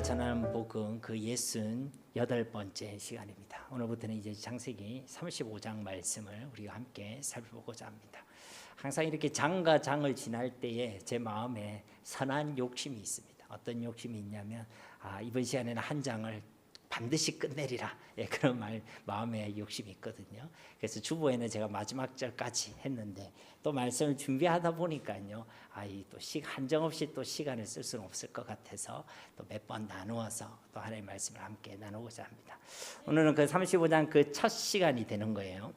전하는 복음 그 68번째 시간입니다. 오늘부터는 이제 창세기 35장 말씀을 우리가 함께 살펴보고자 합니다. 항상 이렇게 장과 장을 지날 때에 제 마음에 선한 욕심이 있습니다. 어떤 욕심이 있냐면 이번 시간에는 한 장을 반드시 끝내리라, 그런 마음에 욕심이 있거든요. 그래서 주보에는 제가 마지막 절까지 했는데 또 말씀을 준비하다 보니까요, 또 한정없이 또 시간을 쓸 수는 없을 것 같아서 또 몇 번 나누어서 또 하나님의 말씀을 함께 나누고자 합니다. 오늘은 그 35장 그 첫 시간이 되는 거예요.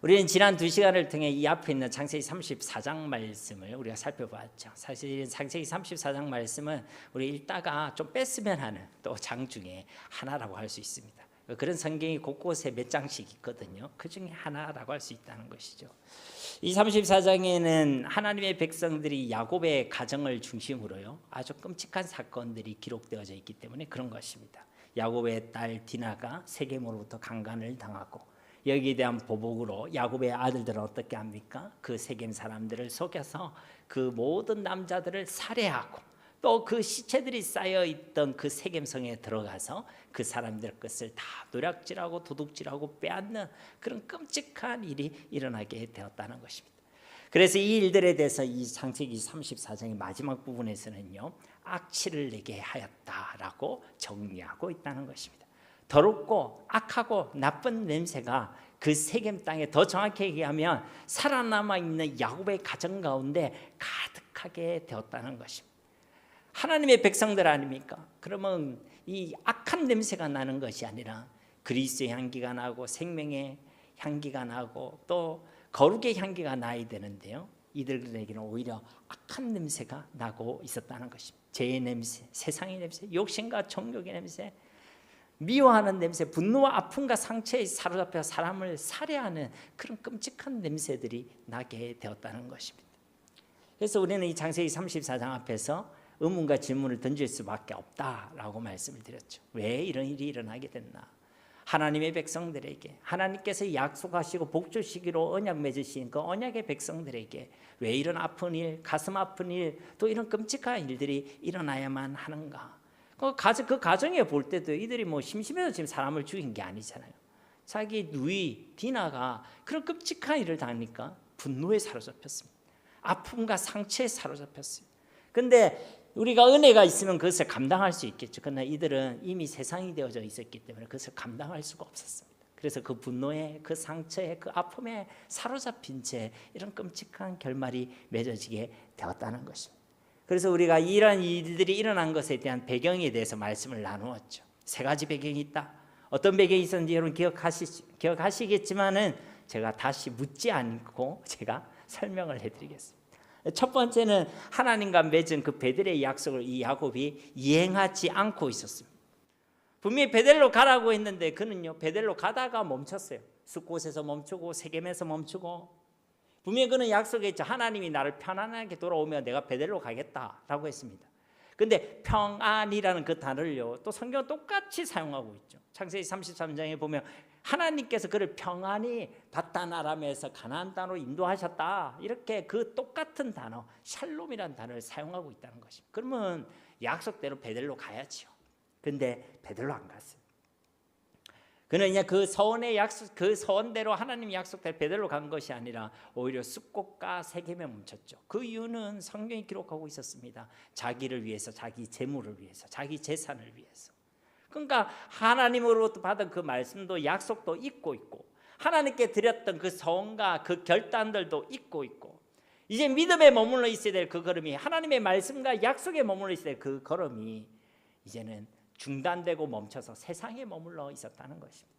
우리는 지난 2시간을 통해 이 앞에 있는 창세기 34장 말씀을 우리가 살펴봤죠. 사실 창세기 34장 말씀은 우리 읽다가 좀 뺐으면 하는 또 장 중에 하나라고 할 수 있습니다. 그런 성경이 곳곳에 몇 장씩 있거든요. 그 중에 하나라고 할 수 있다는 것이죠. 이 34장에는 하나님의 백성들이 야곱의 가정을 중심으로요, 아주 끔찍한 사건들이 기록되어져 있기 때문에 그런 것입니다. 야곱의 딸 디나가 세겜으로부터 강간을 당하고 여기에 대한 보복으로 야곱의 아들들은 어떻게 합니까? 그 세겜 사람들을 속여서 그 모든 남자들을 살해하고 또 그 시체들이 쌓여있던 그 세겜성에 들어가서 그 사람들 것을 다 노략질하고 도둑질하고 빼앗는 그런 끔찍한 일이 일어나게 되었다는 것입니다. 그래서 이 일들에 대해서 이 창세기 34장의 마지막 부분에서는요, 악취를 내게 하였다라고 정리하고 있다는 것입니다. 더럽고 악하고 나쁜 냄새가 그 세겜 땅에, 더 정확히 얘기하면 살아남아 있는 야곱의 가정 가운데 가득하게 되었다는 것입니다. 하나님의 백성들 아닙니까? 그러면 이 악한 냄새가 나는 것이 아니라 그리스의 향기가 나고 생명의 향기가 나고 또 거룩의 향기가 나야 되는데요, 이들에게는 오히려 악한 냄새가 나고 있었다는 것입니다. 죄의 냄새, 세상의 냄새, 욕심과 정욕의 냄새, 미워하는 냄새, 분노와 아픔과 상처에 사로잡혀 사람을 살해하는 그런 끔찍한 냄새들이 나게 되었다는 것입니다. 그래서 우리는 이 창세기 34장 앞에서 의문과 질문을 던질 수밖에 없다라고 말씀을 드렸죠. 왜 이런 일이 일어나게 됐나? 하나님의 백성들에게 하나님께서 약속하시고 복 주시기로 언약 맺으신 그 언약의 백성들에게 왜 이런 아픈 일, 가슴 아픈 일, 또 이런 끔찍한 일들이 일어나야만 하는가? 그 가정에 볼 때도 이들이 뭐 심심해서 지금 사람을 죽인 게 아니잖아요. 자기 누이 디나가 그런 끔찍한 일을 당하니까 분노에 사로잡혔습니다. 아픔과 상처에 사로잡혔어요. 근데 우리가 은혜가 있으면 그것을 감당할 수 있겠죠. 그러나 이들은 이미 세상이 되어져 있었기 때문에 그것을 감당할 수가 없었습니다. 그래서 그 분노에, 그 상처에, 그 아픔에 사로잡힌 채 이런 끔찍한 결말이 맺어지게 되었다는 것입니다. 그래서 우리가 이런 일들이 일어난 것에 대한 배경에 대해서 말씀을 나누었죠. 세 가지 배경이 있다. 어떤 배경이 있었는지 여러분 기억하시겠지만은 제가 다시 묻지 않고 제가 설명을 해드리겠습니다. 첫 번째는 하나님과 맺은 그 베델의 약속을 이 야곱이 이행하지 않고 있었습니다. 분명히 베델로 가라고 했는데 그는요, 베델로 가다가 멈췄어요. 숫곳에서 멈추고 세겜에서 멈추고, 분명히 그는 약속했죠. 하나님이 나를 편안하게 돌아오면 내가 베델로 가겠다라고 했습니다. 근데 평안이라는 그 단어를요, 또 성경은 똑같이 사용하고 있죠. 창세기 33장에 보면 하나님께서 그를 평안히 바단 아람에서 가나안 땅으로 인도하셨다, 이렇게 그 똑같은 단어 샬롬이라는 단어를 사용하고 있다는 것입니다. 그러면 약속대로 베델로 가야죠. 근데 베델로 안 갔어요. 그는 그냥 그 서원의 약속, 그 서원대로 하나님 약속대로 베델로 간 것이 아니라 오히려 숫곳과 세겜에 멈췄죠. 그 이유는 성경이 기록하고 있었습니다. 자기를 위해서, 자기 재물을 위해서, 자기 재산을 위해서. 그러니까 하나님으로부터 받은 그 말씀도 약속도 잊고 있고, 하나님께 드렸던 그 서원과 그 결단들도 잊고 있고, 이제 믿음에 머물러 있어야 될 그 걸음이, 하나님의 말씀과 약속에 머물러 있어야 될 그 걸음이 이제는 중단되고 멈춰서 세상에 머물러 있었다는 것입니다.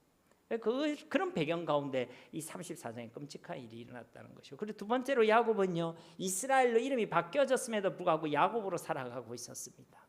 그런 배경 가운데 이 34장에 끔찍한 일이 일어났다는 것이고, 그리고 두 번째로 야곱은요, 이스라엘로 이름이 바뀌어졌음에도 불구하고 야곱으로 살아가고 있었습니다.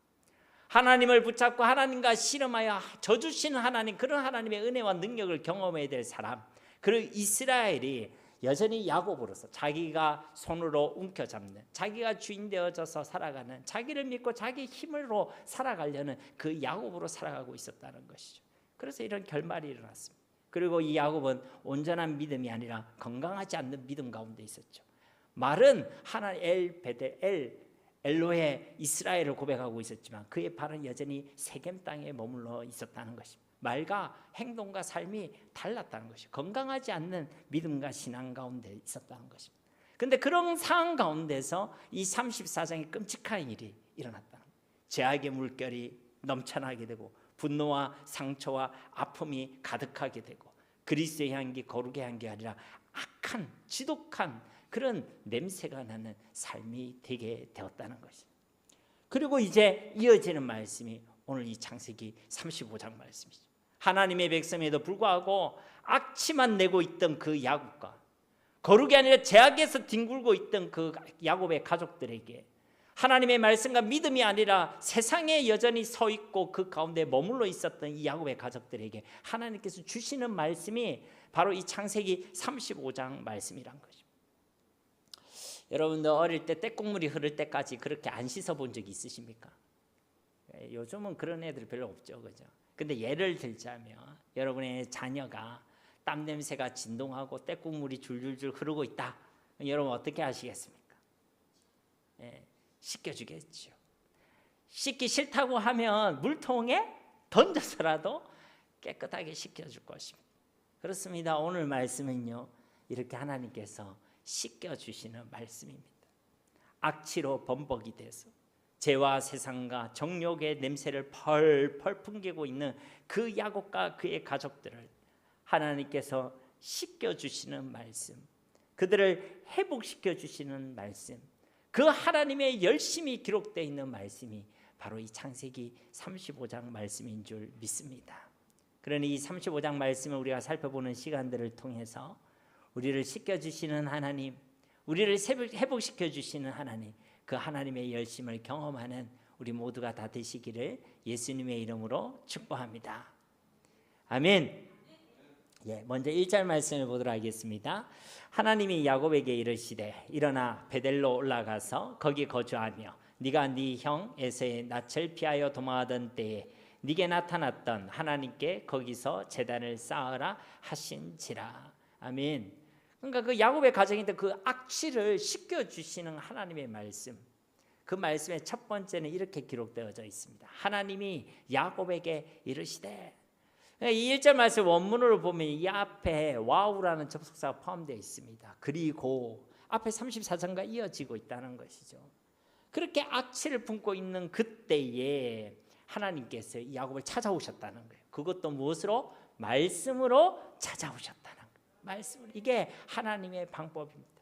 하나님을 붙잡고 하나님과 씨름하여 저주시는 하나님, 그런 하나님의 은혜와 능력을 경험해야 될 사람, 그리고 이스라엘이 여전히 야곱으로서 자기가 손으로 움켜잡는, 자기가 주인 되어져서 살아가는, 자기를 믿고 자기 힘으로 살아가려는 그 야곱으로 살아가고 있었다는 것이죠. 그래서 이런 결말이 일어났습니다. 그리고 이 야곱은 온전한 믿음이 아니라 건강하지 않는 믿음 가운데 있었죠. 말은 하나 엘 베델 엘 엘로헤 이스라엘을 고백하고 있었지만 그의 발은 여전히 세겜 땅에 머물러 있었다는 것입니다. 말과 행동과 삶이 달랐다는 것이죠. 건강하지 않는 믿음과 신앙 가운데 있었다는 것입니다. 그런데 그런 상황 가운데서 이 34장의 끔찍한 일이 일어났다는 거예요. 죄악의 물결이 넘쳐나게 되고 분노와 상처와 아픔이 가득하게 되고 그리스도의 향기, 거룩의 향기가 아니라 악한 지독한 그런 냄새가 나는 삶이 되게 되었다는 것입니다. 그리고 이제 이어지는 말씀이 오늘 이 창세기 35장 말씀이죠. 하나님의 백성에도 불구하고 악취만 내고 있던 그 야곱과 거룩이 아니라 죄악에서 뒹굴고 있던 그 야곱의 가족들에게 하나님의 말씀과 믿음이 아니라 세상에 여전히 서 있고 그 가운데 머물러 있었던 이 야곱의 가족들에게 하나님께서 주시는 말씀이 바로 이 창세기 35장 말씀이란 것입니다. 여러분들 어릴 때 떼국물이 흐를 때까지 그렇게 안 씻어본 적이 있으십니까? 요즘은 그런 애들 별로 없죠, 그죠? 근데 예를 들자면 여러분의 자녀가 땀 냄새가 진동하고 떼국물이 줄줄줄 흐르고 있다. 여러분 어떻게 하시겠습니까? 씻겨주겠죠. 씻기 싫다고 하면 물통에 던져서라도 깨끗하게 씻겨줄 것입니다. 그렇습니다. 오늘 말씀은요, 이렇게 하나님께서 씻겨주시는 말씀입니다. 악취로 범벅이 돼서 죄와 세상과 정욕의 냄새를 펄펄 풍기고 있는 그 야곱과 그의 가족들을 하나님께서 씻겨주시는 말씀, 그들을 회복시켜주시는 말씀, 그 하나님의 열심이 기록되어 있는 말씀이 바로 이 창세기 35장 말씀인 줄 믿습니다. 그러니 이 35장 말씀을 우리가 살펴보는 시간들을 통해서 우리를 씻겨주시는 하나님, 우리를 회복시켜주시는 하나님, 그 하나님의 열심을 경험하는 우리 모두가 다 되시기를 예수님의 이름으로 축복합니다. 아멘. 먼저 1절 말씀을 보도록 하겠습니다. 하나님이 야곱에게 이르시되 일어나 베델로 올라가서 거기 거주하며 네가 네 형 에서의 낯을 피하여 도망하던 때에 네게 나타났던 하나님께 거기서 제단을 쌓으라 하신지라. 아멘. 그러니까 그 야곱의 가정인데 그 악취를 씻겨주시는 하나님의 말씀, 그 말씀의 첫 번째는 이렇게 기록되어져 있습니다. 하나님이 야곱에게 이르시되, 이 1절 말씀 원문으로 보면 이 앞에 와우라는 접속사가 포함되어 있습니다. 그리고 앞에 34장과 이어지고 있다는 것이죠. 그렇게 악취를 품고 있는 그때에 하나님께서 야곱을 찾아오셨다는 거예요. 그것도 무엇으로? 말씀으로 찾아오셨다는 거예요. 말씀으로. 이게 하나님의 방법입니다.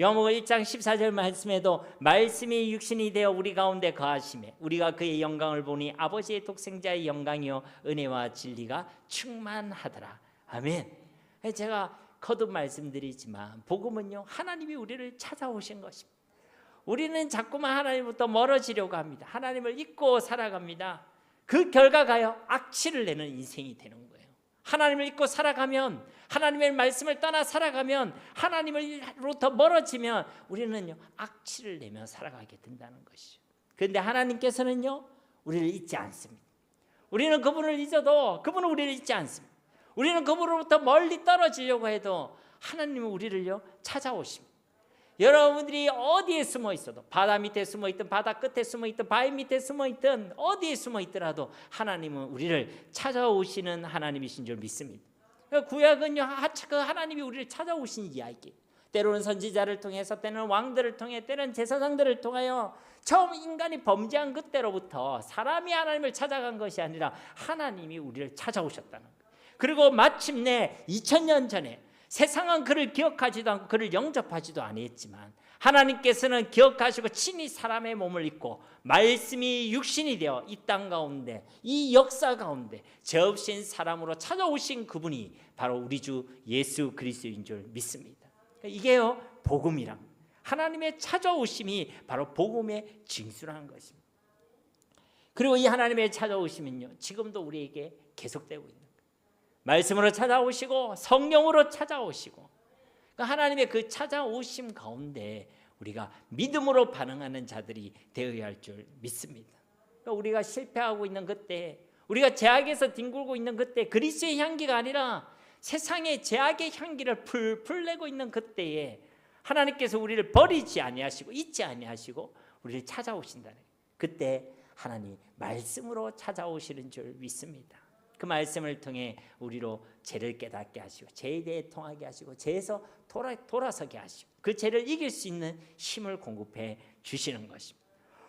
요한복음 1장 14절 말씀에도 말씀이 육신이 되어 우리 가운데 거하시매 우리가 그의 영광을 보니 아버지의 독생자의 영광이요 은혜와 진리가 충만하더라. 아멘. 제가 거듭 말씀드리지만 복음은요, 하나님이 우리를 찾아오신 것입니다. 우리는 자꾸만 하나님부터 멀어지려고 합니다. 하나님을 잊고 살아갑니다. 그 결과가요, 악취를 내는 인생이 되는 거예요. 하나님을 잊고 살아가면, 하나님의 말씀을 떠나 살아가면, 하나님으로부터 멀어지면 우리는요, 악취를 내며 살아가게 된다는 것이죠. 그런데 하나님께서는요, 우리를 잊지 않습니다. 우리는 그분을 잊어도 그분은 우리를 잊지 않습니다. 우리는 그분으로부터 멀리 떨어지려고 해도 하나님은 우리를요, 찾아오십니다. 여러분들이 어디에 숨어 있어도, 바다 밑에 숨어 있든 바다 끝에 숨어 있든 바위 밑에 숨어 있든 어디에 숨어 있더라도 하나님은 우리를 찾아오시는 하나님이신 줄 믿습니다. 구약은요, 그 하나님이 우리를 찾아오신 이야기, 때로는 선지자를 통해서, 때로는 왕들을 통해, 때로는 제사장들을 통하여 처음 인간이 범죄한 그때로부터 사람이 하나님을 찾아간 것이 아니라 하나님이 우리를 찾아오셨다는 거예요. 그리고 마침내 2000년 전에 세상은 그를 기억하지도 않고 그를 영접하지도 아니했지만 하나님께서는 기억하시고 친히 사람의 몸을 입고 말씀이 육신이 되어 이 땅 가운데, 이 역사 가운데 죄 없인 사람으로 찾아오신 그분이 바로 우리 주 예수 그리스도인 줄 믿습니다. 이게요, 복음이란, 하나님의 찾아오심이 바로 복음의 징수라는 것입니다. 그리고 이 하나님의 찾아오심은요, 지금도 우리에게 계속되고 있는 거예요. 말씀으로 찾아오시고 성령으로 찾아오시고, 하나님의 그 찾아오심 가운데 우리가 믿음으로 반응하는 자들이 되어야 할 줄 믿습니다. 우리가 실패하고 있는 그때, 우리가 죄악에서 뒹굴고 있는 그때, 그리스도의 향기가 아니라 세상의 죄악의 향기를 풀풀 내고 있는 그때에 하나님께서 우리를 버리지 아니하시고 잊지 아니하시고 우리를 찾아오신다는 거예요. 그때 하나님 말씀으로 찾아오시는 줄 믿습니다. 그 말씀을 통해 우리로 죄를 깨닫게 하시고 죄에 대해 통하게 하시고 죄에서 돌아서게 하시고 그 죄를 이길 수 있는 힘을 공급해 주시는 것입니다.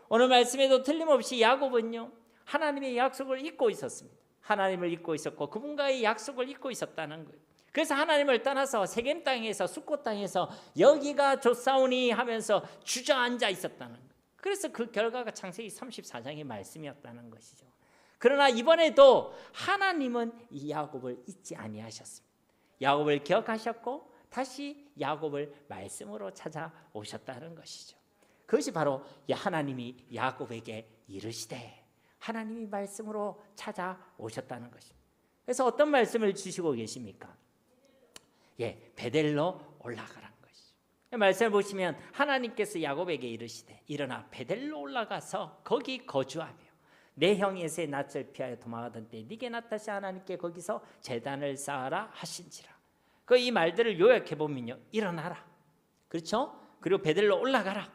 오늘 말씀에도 틀림없이 야곱은요 하나님의 약속을 잊고 있었습니다. 하나님을 잊고 있었고 그분과의 약속을 잊고 있었다는 거예요. 그래서 하나님을 떠나서 세겜 땅에서 숫곳 땅에서 여기가 좋사오니 하면서 주저앉아 있었다는 거예요. 그래서 그 결과가 창세기 34장의 말씀이었다는 것이죠. 그러나 이번에도 하나님은 이 야곱을 잊지 아니하셨습니다. 야곱을 기억하셨고 다시 야곱을 말씀으로 찾아오셨다는 것이죠. 그것이 바로 하나님이 야곱에게 이르시되 하나님이 말씀으로 찾아오셨다는 것입니다. 그래서 어떤 말씀을 주시고 계십니까? 베델로 올라가라는 것이죠. 말씀을 보시면 하나님께서 야곱에게 이르시되 일어나 베델로 올라가서 거기 거주하며 내 형 에서의 낯을 피하여 도망하던 때 네게 나타나신 하나님께 거기서 제단을 쌓아라 하신지라. 이 말들을 요약해 보면요, 일어나라, 그렇죠? 그리고 베델로 올라가라,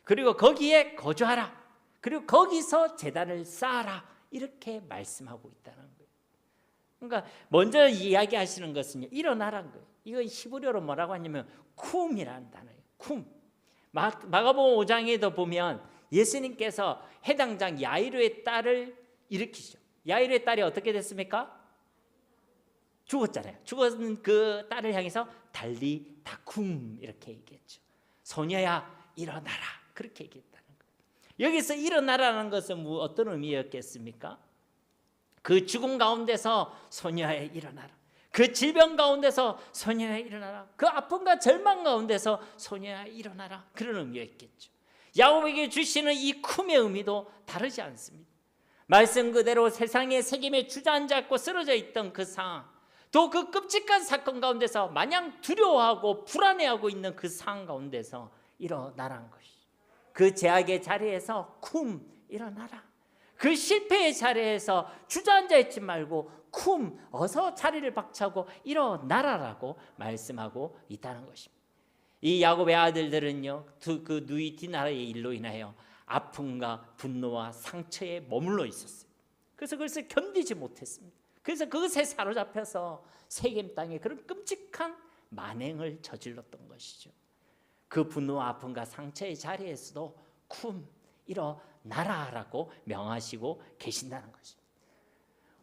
그리고 거기에 거주하라, 그리고 거기서 제단을 쌓아라, 이렇게 말씀하고 있다는 거예요. 그러니까 먼저 이야기하시는 것은요, 일어나라는 거예요. 이건 히브리어로 뭐라고 하냐면 쿰이라는 단어예요. 쿰. 마가복음 5장에도 보면 예수님께서 해당장 야이로의 딸을 일으키시죠. 야이로의 딸이 어떻게 됐습니까? 죽었잖아요. 죽었는 그 딸을 향해서 달리 다쿰 이렇게 얘기했죠. 소녀야 일어나라, 그렇게 얘기했다는 거예요. 여기서 일어나라는 것은 어떤 의미였겠습니까? 그 죽음 가운데서 소녀야 일어나라, 그 질병 가운데서 소녀야 일어나라, 그 아픔과 절망 가운데서 소녀야 일어나라, 그런 의미였겠죠. 야곱에게 주시는 이 쿰의 의미도 다르지 않습니다. 말씀 그대로 세상의 책임에 주저앉았고 쓰러져 있던 그 상황, 또 그 끔찍한 사건 가운데서 마냥 두려워하고 불안해하고 있는 그 상황 가운데서 일어나라는 것이죠. 그 제약의 자리에서 쿰, 일어나라. 그 실패의 자리에서 주저앉아 있지 말고 쿰, 어서 자리를 박차고 일어나라라고 말씀하고 있다는 것입니다. 이 야곱의 아들들은요, 그 누이 디나라의 일로 인하여 아픔과 분노와 상처에 머물러 있었어요. 그래서 그것을 견디지 못했습니다. 그래서 그것에 사로잡혀서 세겜 땅에 그런 끔찍한 만행을 저질렀던 것이죠. 그 분노와 아픔과 상처의 자리에서도 쿰, 일어나라라고 명하시고 계신다는 것입니다.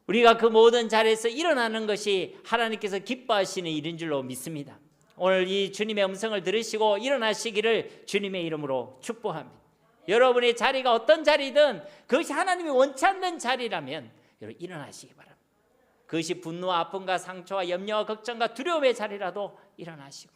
우리가 그 모든 자리에서 일어나는 것이 하나님께서 기뻐하시는 일인 줄로 믿습니다. 오늘 이 주님의 음성을 들으시고 일어나시기를 주님의 이름으로 축복합니다. 여러분의 자리가 어떤 자리든 그것이 하나님이 원치 않는 자리라면 여러분 일어나시기 바랍니다. 그것이 분노와 아픔과 상처와 염려와 걱정과 두려움의 자리라도 일어나시고,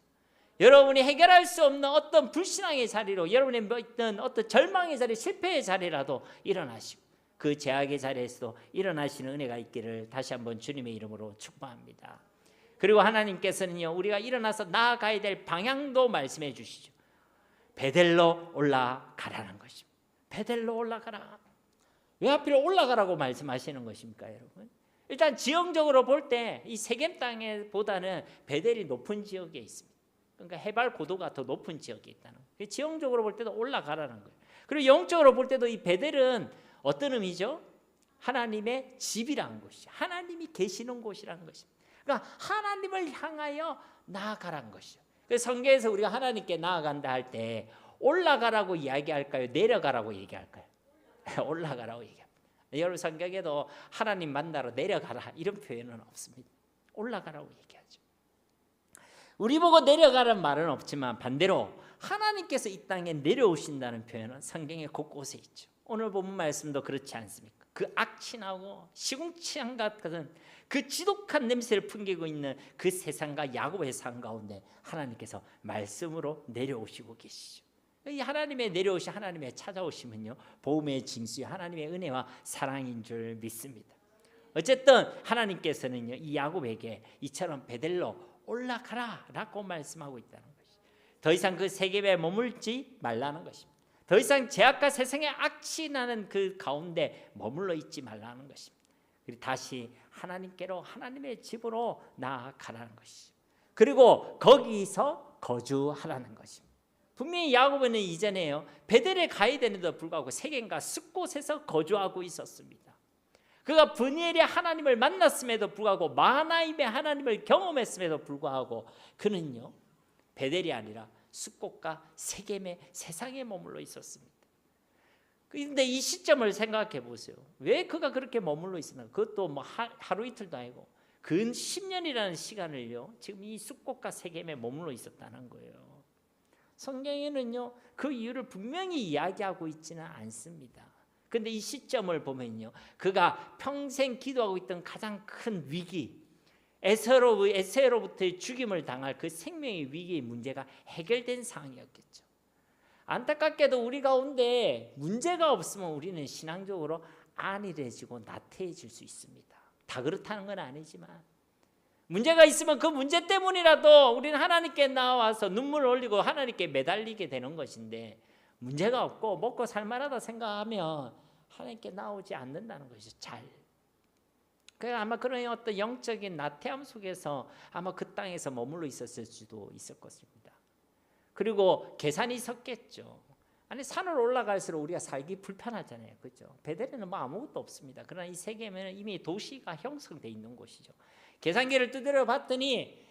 여러분이 해결할 수 없는 어떤 불신앙의 자리로, 여러분이 있던 어떤 절망의 자리, 실패의 자리라도 일어나시고, 그 제약의 자리에서도 일어나시는 은혜가 있기를 다시 한번 주님의 이름으로 축복합니다. 그리고 하나님께서는요, 우리가 일어나서 나아가야 될 방향도 말씀해 주시죠. 베델로 올라가라는 것입니다. 베델로 올라가라. 왜 하필 올라가라고 말씀하시는 것입니까, 여러분? 일단 지형적으로 볼 때 이 세겜 땅보다는 베델이 높은 지역에 있습니다. 그러니까 해발 고도가 더 높은 지역에 있다는 거예요. 지형적으로 볼 때도 올라가라는 거예요. 그리고 영적으로 볼 때도 이 베델은 어떤 의미죠? 하나님의 집이라는 곳이죠. 하나님이 계시는 곳이라는 것입니다. 그러니까 하나님을 향하여 나아가라는 것이죠. 그래서 성경에서 우리가 하나님께 나아간다 할 때 올라가라고 이야기할까요? 내려가라고 얘기할까요? 올라가라고 얘기합니다. 여러분 성경에도 하나님 만나러 내려가라 이런 표현은 없습니다. 올라가라고 얘기하죠. 우리 보고 내려가라는 말은 없지만 반대로 하나님께서 이 땅에 내려오신다는 표현은 성경에 곳곳에 있죠. 오늘 본문 말씀도 그렇지 않습니까? 그 악취나고 시궁창 같은 그 지독한 냄새를 풍기고 있는 그 세상과 야곱의 삶 가운데 하나님께서 말씀으로 내려오시고 계시죠. 이 하나님의 내려오시, 하나님의 찾아오시면요, 복음의 징수, 하나님의 은혜와 사랑인 줄 믿습니다. 어쨌든 하나님께서는요, 이 야곱에게 이처럼 베델로 올라가라라고 말씀하고 있다는 것이죠. 더 이상 그 세겜에 머물지 말라는 것입니다. 더 이상 죄악과 세상의 악취 나는 그 가운데 머물러 있지 말라는 것입니다. 그리고 다시 하나님께로, 하나님의 집으로 나아가라는 것이죠. 그리고 거기서 거주하라는 것입니다. 분명히 야고보는 이전에요, 베델에 가야 되는데도 불구하고 세겜과 숫곳에서 거주하고 있었습니다. 그가 브니엘의 하나님을 만났음에도 불구하고 마하나임의 하나님을 경험했음에도 불구하고 그는요, 베델이 아니라 숫곳과 세겜의 세상에 머물러 있었습니다. 그런데 이 시점을 생각해 보세요. 왜 그가 그렇게 머물러 있습니까? 그것도 뭐 하루 이틀도 아니고 근 10년이라는 시간을요, 지금 이 숫곳과 세겜에 머물러 있었다는 거예요. 성경에는요, 그 이유를 분명히 이야기하고 있지는 않습니다. 그런데 이 시점을 보면요, 그가 평생 기도하고 있던 가장 큰 위기, 에세로부터의 죽임을 당할 그 생명의 위기의 문제가 해결된 상황이었겠죠. 안타깝게도 우리 가운데 문제가 없으면 우리는 신앙적으로 안일해지고 나태해질 수 있습니다. 다 그렇다는 건 아니지만 문제가 있으면 그 문제 때문이라도 우리는 하나님께 나와서 눈물을 흘리고 하나님께 매달리게 되는 것인데, 문제가 없고 먹고 살만하다 생각하면 하나님께 나오지 않는다는 것이죠. 그래서 아마 그런 어떤 영적인 나태함 속에서 아마 그 땅에서 머물러 있었을 수도 있을 것입니다. 그리고 계산이 섰겠죠. 아니, 산을 올라갈수록 우리가 살기 불편하잖아요, 그렇죠? 베델에는 뭐 아무것도 없습니다. 그러나 이 세겜에는 이미 도시가 형성되어 있는 곳이죠. 계산기를 두드려 봤더니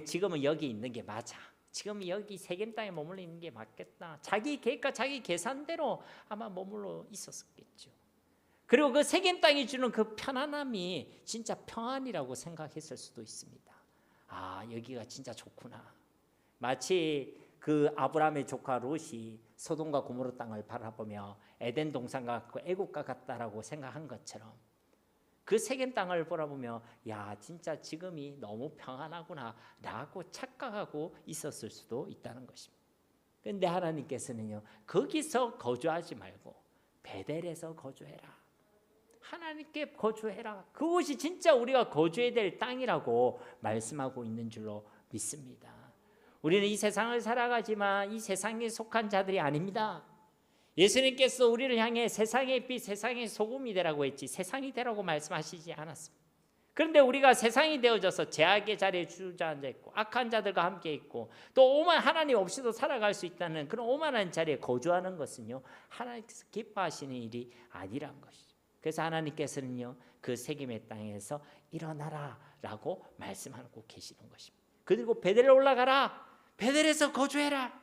지금은 여기 있는 게 맞아. 지금 여기 세겜 땅에 머물러 있는 게 맞겠다. 자기 계획과 자기 계산대로 아마 머물러 있었겠죠. 그리고 그 세겜 땅이 주는 그 편안함이 진짜 평안이라고 생각했을 수도 있습니다. 여기가 진짜 좋구나. 마치 그 아브라함의 조카 롯이 소돔과 고모라 땅을 바라보며 에덴 동산과 애국과 같다라고 생각한 것처럼 그 세겜 땅을 바라보며 진짜 지금이 너무 평안하구나 라고 착각하고 있었을 수도 있다는 것입니다. 그런데 하나님께서는요, 거기서 거주하지 말고 베델에서 거주해라. 하나님께 거주해라. 그곳이 진짜 우리가 거주해야 될 땅이라고 말씀하고 있는 줄로 믿습니다. 우리는 이 세상을 살아가지만 이 세상에 속한 자들이 아닙니다. 예수님께서 우리를 향해 세상의 빛, 세상의 소금이 되라고 했지 세상이 되라고 말씀하시지 않았습니다. 그런데 우리가 세상이 되어져서 죄악의 자리에 주저앉아 있고 악한 자들과 함께 있고 또 하나님 없이도 살아갈 수 있다는 그런 오만한 자리에 거주하는 것은요, 하나님께서 기뻐하시는 일이 아니란 것이죠. 그래서 하나님께서는요, 그 세겜의 땅에서 일어나라 라고 말씀하고 계시는 것입니다. 그리고 베델로 올라가라. 베델에서 거주해라.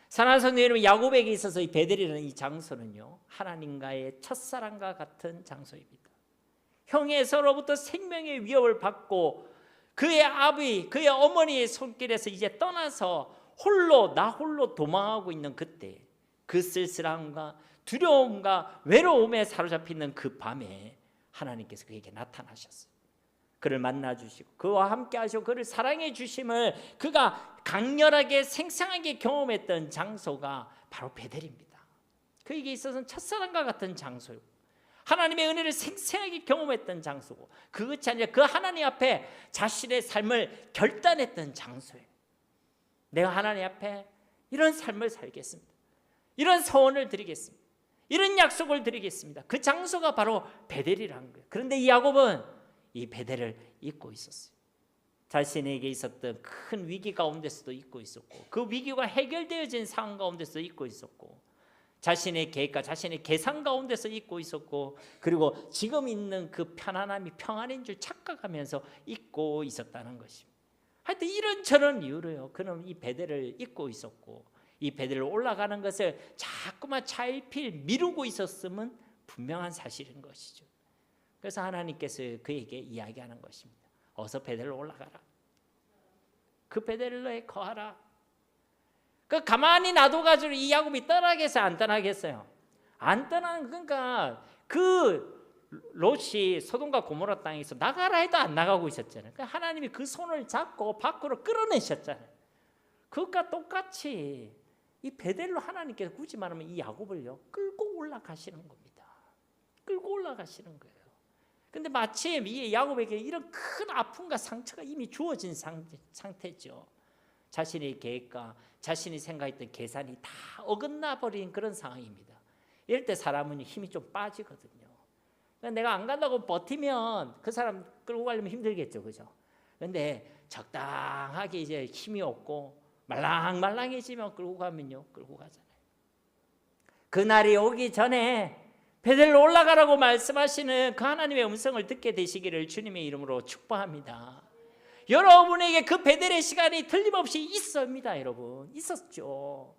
사랑하는 성도 여러분, 야곱에게 있어서 이 베델이라는 이 장소는요, 하나님과의 첫사랑과 같은 장소입니다. 형에서로부터 생명의 위협을 받고 그의 아비, 그의 어머니의 손길에서 이제 떠나서 나 홀로 도망하고 있는 그때, 그 쓸쓸함과 두려움과 외로움에 사로잡히는 그 밤에 하나님께서 그에게 나타나셨어요. 그를 만나주시고 그와 함께 하시고 그를 사랑해 주심을 그가 강렬하게 생생하게 경험했던 장소가 바로 베델입니다. 그에게 있어서는 첫사랑과 같은 장소요, 하나님의 은혜를 생생하게 경험했던 장소고, 그것이 아니라 그 하나님 앞에 자신의 삶을 결단했던 장소예요. 내가 하나님 앞에 이런 삶을 살겠습니다. 이런 소원을 드리겠습니다. 이런 약속을 드리겠습니다. 그 장소가 바로 베델이라는 거예요. 그런데 이 야곱은 이 베델을 잊고 있었어요. 자신에게 있었던 큰 위기 가운데서도 잊고 있었고, 그 위기가 해결되어진 상황 가운데서 잊고 있었고, 자신의 계획과 자신의 계산 가운데서 잊고 있었고, 그리고 지금 있는 그 편안함이 평안인 줄 착각하면서 잊고 있었다는 것입니다. 하여튼 이런저런 이유로요, 그는 이 베델을 잊고 있었고, 이 베델로 올라가는 것을 자꾸만 차일피일 미루고 있었음은 분명한 사실인 것이죠. 그래서 하나님께서 그에게 이야기하는 것입니다. 어서 베델로 올라가라. 그 베델로에 거하라. 그 가만히 놔둬가지고 이 야곱이 떠나겠어요, 안 떠나겠어요? 안 떠나는, 그러니까 그 롯이 소돔과 고모라 땅에서 나가라 해도 안 나가고 있었잖아요. 그러니까 하나님이 그 손을 잡고 밖으로 끌어내셨잖아요. 그것과 똑같이 이 베델로 하나님께서 굳이 말하면 이 야곱을요, 끌고 올라가시는 겁니다. 끌고 올라가시는 거예요. 근데 마침 이 야곱에게 이런 큰 아픔과 상처가 이미 주어진 상태죠. 자신의 계획과 자신이 생각했던 계산이 다 어긋나 버린 그런 상황입니다. 이럴 때 사람은 힘이 좀 빠지거든요. 내가 안 간다고 버티면 그 사람 끌고 가려면 힘들겠죠, 그죠? 그런데 적당하게 이제 힘이 없고 말랑말랑해지면 끌고 가면요, 끌고 가잖아요. 그날이 오기 전에 베델로 올라가라고 말씀하시는 그 하나님의 음성을 듣게 되시기를 주님의 이름으로 축복합니다. 여러분에게 그 베델의 시간이 틀림없이 있습니다. 여러분, 있었죠.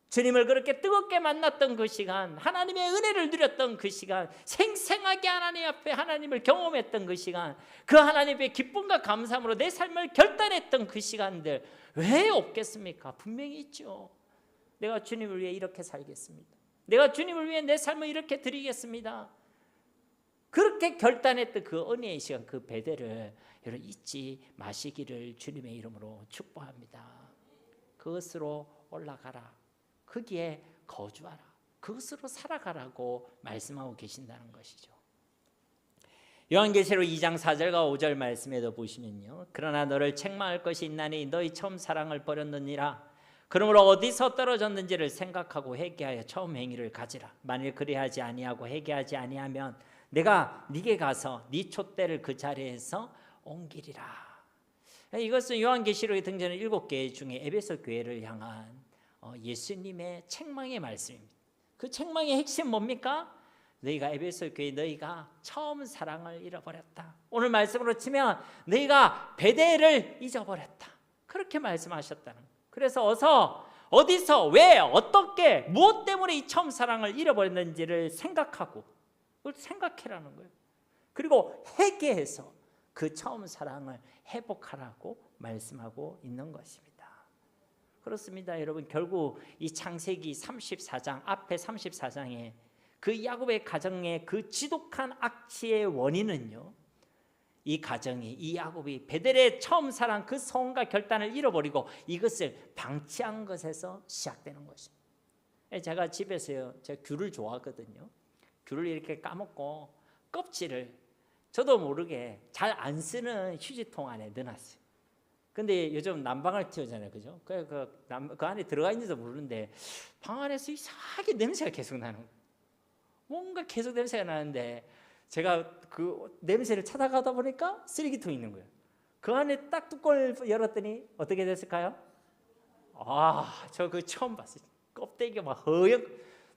주님을 그렇게 뜨겁게 만났던 그 시간, 하나님의 은혜를 누렸던 그 시간, 생생하게 하나님 앞에 하나님을 경험했던 그 시간, 그 하나님의 기쁨과 감사함으로 내 삶을 결단했던 그 시간들 왜 없겠습니까? 분명히 있죠. 내가 주님을 위해 이렇게 살겠습니다. 내가 주님을 위해 내 삶을 이렇게 드리겠습니다. 그렇게 결단했던 그 은혜의 시간, 그 베델을 여러분 잊지 마시기를 주님의 이름으로 축복합니다. 그것으로 올라가라. 거기에 거주하라. 그것으로 살아가라고 말씀하고 계신다는 것이죠. 요한계시록 2장 4절과 5절 말씀에도 보시면요, 그러나 너를 책망할 것이 있나니 너희 처음 사랑을 버렸느니라. 그러므로 어디서 떨어졌는지를 생각하고 회개하여 처음 행위를 가지라. 만일 그리하지 아니하고 회개하지 아니하면 내가 네게 가서 네 촛대를 그 자리에서 옮기리라. 이것은 요한계시록에 등장하는 7개 중에 에베소 교회를 향한 예수님의 책망의 말씀입니다. 그 책망의 핵심 뭡니까? 너희가 에베소 교회 너희가 처음 사랑을 잃어버렸다. 오늘 말씀으로 치면 너희가 베델을 잊어버렸다. 그렇게 말씀하셨다는 거예요. 그래서 어디서 왜 어떻게 무엇 때문에 이 처음 사랑을 잃어버렸는지를 생각하고 그걸 생각해라는 거예요. 그리고 회개해서 그 처음 사랑을 회복하라고 말씀하고 있는 것입니다. 그렇습니다. 여러분, 결국 이 창세기 34장 앞에 34장에 그 야곱의 가정의 그 지독한 악취의 원인은요, 이 가정이, 이 야곱이 베델의 처음 사랑 그 소원과 결단을 잃어버리고 이것을 방치한 것에서 시작되는 것입니다. 제가 집에서요, 제가 귤을 좋아하거든요. 귤을 이렇게 까먹고 껍질을 저도 모르게 잘 안 쓰는 휴지통 안에 넣어놨어요. 근데 요즘 난방을 틔우잖아요, 그죠? 그 안에 들어가 있는지도 모르는데 방 안에서 이상하게 냄새가 계속 나는 거예요. 뭔가 계속 냄새가 나는데 제가 그 냄새를 찾아가다 보니까 쓰레기통이 있는 거예요. 그 안에 딱 뚜껑을 열었더니 어떻게 됐을까요? 저 그 처음 봤어요. 껍데기가 막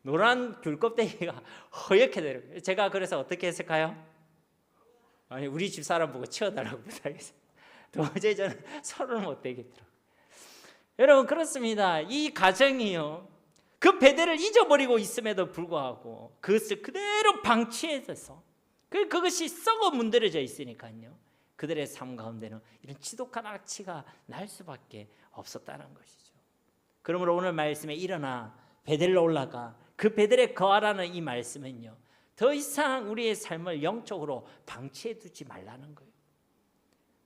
노란 귤 껍데기가 허옇게 되는 거예요. 제가 그래서 어떻게 했을까요? 아니, 우리 집 사람 보고 치워달라고 부탁했어요. 도저히 저는 손을 못 대겠더라고요. 여러분, 그렇습니다. 이 가정이요, 그 베델을 잊어버리고 있음에도 불구하고 그것을 그대로 방치해서 그것이 썩어 문드러져 있으니까요, 그들의 삶 가운데는 이런 지독한 악취가 날 수밖에 없었다는 것이죠. 그러므로 오늘 말씀에 일어나 베델로 올라가 그 베델에 거하라는 이 말씀은요, 더 이상 우리의 삶을 영적으로 방치해 두지 말라는 거예요.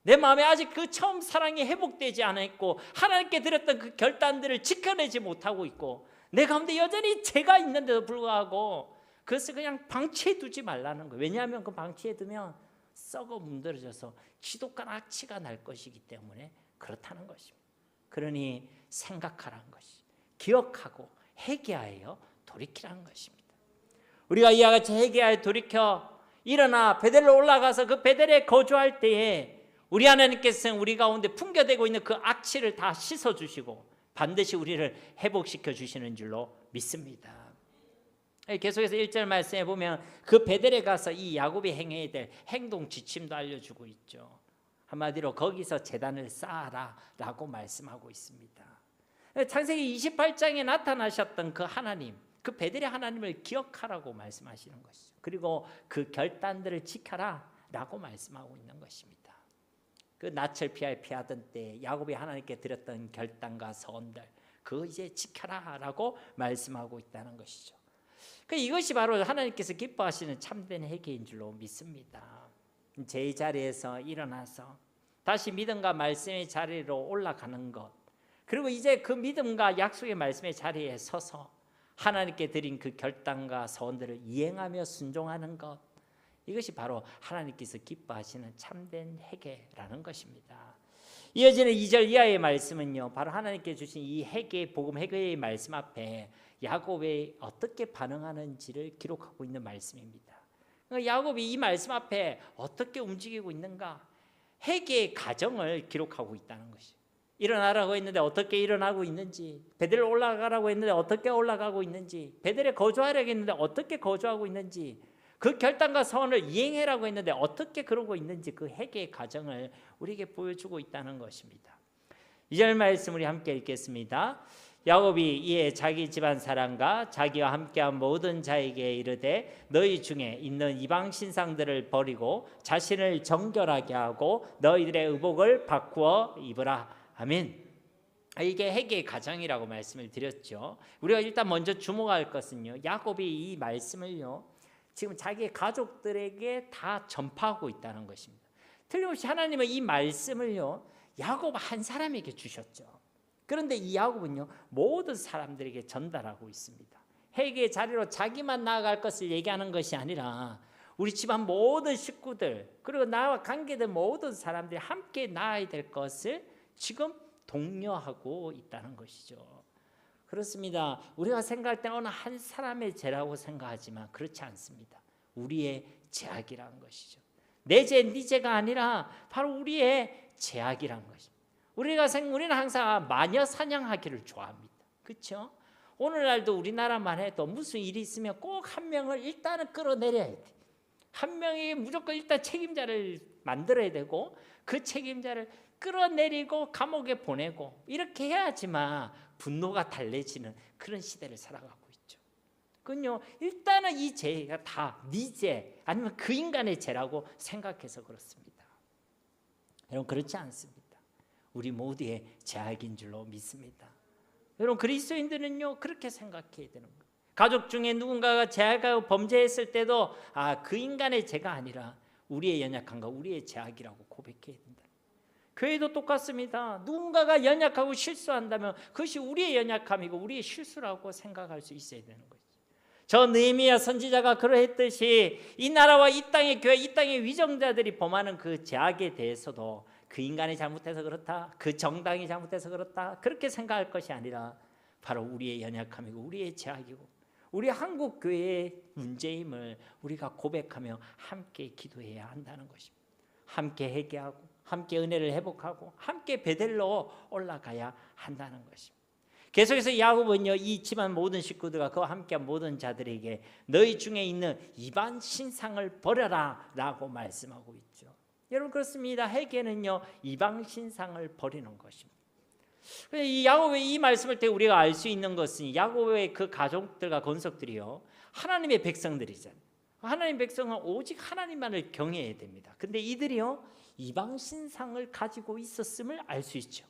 내 마음에 아직 그 처음 사랑이 회복되지 않았고 하나님께 드렸던 그 결단들을 지켜내지 못하고 있고 내 가운데 여전히 죄가 있는데도 불구하고 그것을 그냥 방치해 두지 말라는 거예요. 왜냐하면 그 방치해 두면 썩어 문드러져서 지독한 악취가 날 것이기 때문에 그렇다는 것입니다. 그러니 생각하라는 것이, 기억하고 회개하여 돌이키라는 것입니다. 우리가 이와 같이 회개하여 돌이켜 일어나 베델로 올라가서 그 베델에 거주할 때에 우리 하나님께서는 우리 가운데 풍겨되고 있는 그 악취를 다 씻어주시고 반드시 우리를 회복시켜 주시는 줄로 믿습니다. 계속해서 1절 말씀해 보면 그 베델에 가서 이 야곱이 행해야 될 행동 지침도 알려주고 있죠. 한마디로 거기서 제단을 쌓아라 라고 말씀하고 있습니다. 창세기 28장에 나타나셨던 그 하나님, 그 베델의 하나님을 기억하라고 말씀하시는 것이죠. 그리고 그 결단들을 지켜라 라고 말씀하고 있는 것입니다. 그 낯을 피하던 때 야곱이 하나님께 드렸던 결단과 서원들, 그거 이제 지켜라 라고 말씀하고 있다는 것이죠. 이것이 바로 하나님께서 기뻐하시는 참된 회개인 줄로 믿습니다. 제 자리에서 일어나서 다시 믿음과 말씀의 자리로 올라가는 것, 그리고 이제 그 믿음과 약속의 말씀의 자리에 서서 하나님께 드린 그 결단과 서원들을 이행하며 순종하는 것, 이것이 바로 하나님께서 기뻐하시는 참된 회개라는 것입니다. 이어지는 2절 이하의 말씀은요, 바로 하나님께 주신 이 회개, 복음 회개의 말씀 앞에 야곱이 어떻게 반응하는지를 기록하고 있는 말씀입니다. 야곱이 이 말씀 앞에 어떻게 움직이고 있는가, 회개의 과정을 기록하고 있다는 것이죠. 일어나라고 했는데 어떻게 일어나고 있는지, 베델 올라가라고 했는데 어떻게 올라가고 있는지, 베델에 거주하려고 했는데 어떻게 거주하고 있는지, 그 결단과 서원을 이행하라고 했는데 어떻게 그러고 있는지, 그 회개의 과정을 우리에게 보여주고 있다는 것입니다. 2절 말씀 우리 함께 읽겠습니다. 야곱이 이에 자기 집안 사람과 자기와 함께한 모든 자에게 이르되 너희 중에 있는 이방 신상들을 버리고 자신을 정결하게 하고 너희들의 의복을 바꾸어 입으라. 아멘. 이게 회개의 과정이라고 말씀을 드렸죠. 우리가 일단 먼저 주목할 것은요, 야곱이 이 말씀을요 지금 자기 가족들에게 다 전파하고 있다는 것입니다. 틀림없이 하나님은 이 말씀을요 야곱 한 사람에게 주셨죠. 그런데 이 야곱은요 모든 사람들에게 전달하고 있습니다. 회개의 자리로 자기만 나아갈 것을 얘기하는 것이 아니라 우리 집안 모든 식구들, 그리고 나와 관계된 모든 사람들이 함께 나아야 될 것을 지금 독려하고 있다는 것이죠. 그렇습니다. 우리가 생각할 때 어느 한 사람의 죄라고 생각하지만 그렇지 않습니다. 우리의 죄악이라는 것이죠. 내 죄, 네 죄가 아니라 바로 우리의 죄악이라는 것입니다. 우리는 항상 마녀 사냥하기를 좋아합니다. 그렇죠? 오늘날도 우리나라만 해도 무슨 일이 있으면 꼭 한 명을 일단은 끌어내려야 돼. 한 명이 무조건 일단 책임자를 만들어야 되고 그 책임자를 끌어내리고 감옥에 보내고 이렇게 해야지만 분노가 달래지는 그런 시대를 살아가고 있죠. 그건요 일단은 이 죄가 다 네 죄 아니면 그 인간의 죄라고 생각해서 그렇습니다. 여러분 그렇지 않습니다. 우리 모두의 죄악인 줄로 믿습니다. 여러분 그리스도인들은요 그렇게 생각해야 되는 거예요. 가족 중에 누군가가 죄악하고 범죄했을 때도 그 인간의 죄가 아니라 우리의 연약함과 우리의 죄악이라고 고백해야 된다. 교회도 똑같습니다. 누군가가 연약하고 실수한다면 그것이 우리의 연약함이고 우리의 실수라고 생각할 수 있어야 되는 거죠. 저 느헤미야 선지자가 그러했듯이 이 나라와 이 땅의 교회, 이 땅의 위정자들이 범하는 그 죄악에 대해서도 그 인간이 잘못해서 그렇다, 그 정당이 잘못해서 그렇다 그렇게 생각할 것이 아니라 바로 우리의 연약함이고 우리의 죄악이고 우리 한국 교회의 문제임을 우리가 고백하며 함께 기도해야 한다는 것입니다. 함께 회개하고 함께 은혜를 회복하고 함께 베델로 올라가야 한다는 것입니다. 계속해서 야곱은요 이 집안 모든 식구들과 그와 함께한 모든 자들에게 너희 중에 있는 이방 신상을 버려라 라고 말씀하고 있죠. 여러분 그렇습니다. 회개는요 이방 신상을 버리는 것입니다. 이 야곱의 이 말씀을 때 우리가 알 수 있는 것은 야곱의 그 가족들과 건석들이요 하나님의 백성들이잖아요. 하나님 백성은 오직 하나님만을 경외해야 됩니다. 근데 이들이요 이방 신상을 가지고 있었음을 알 수 있죠.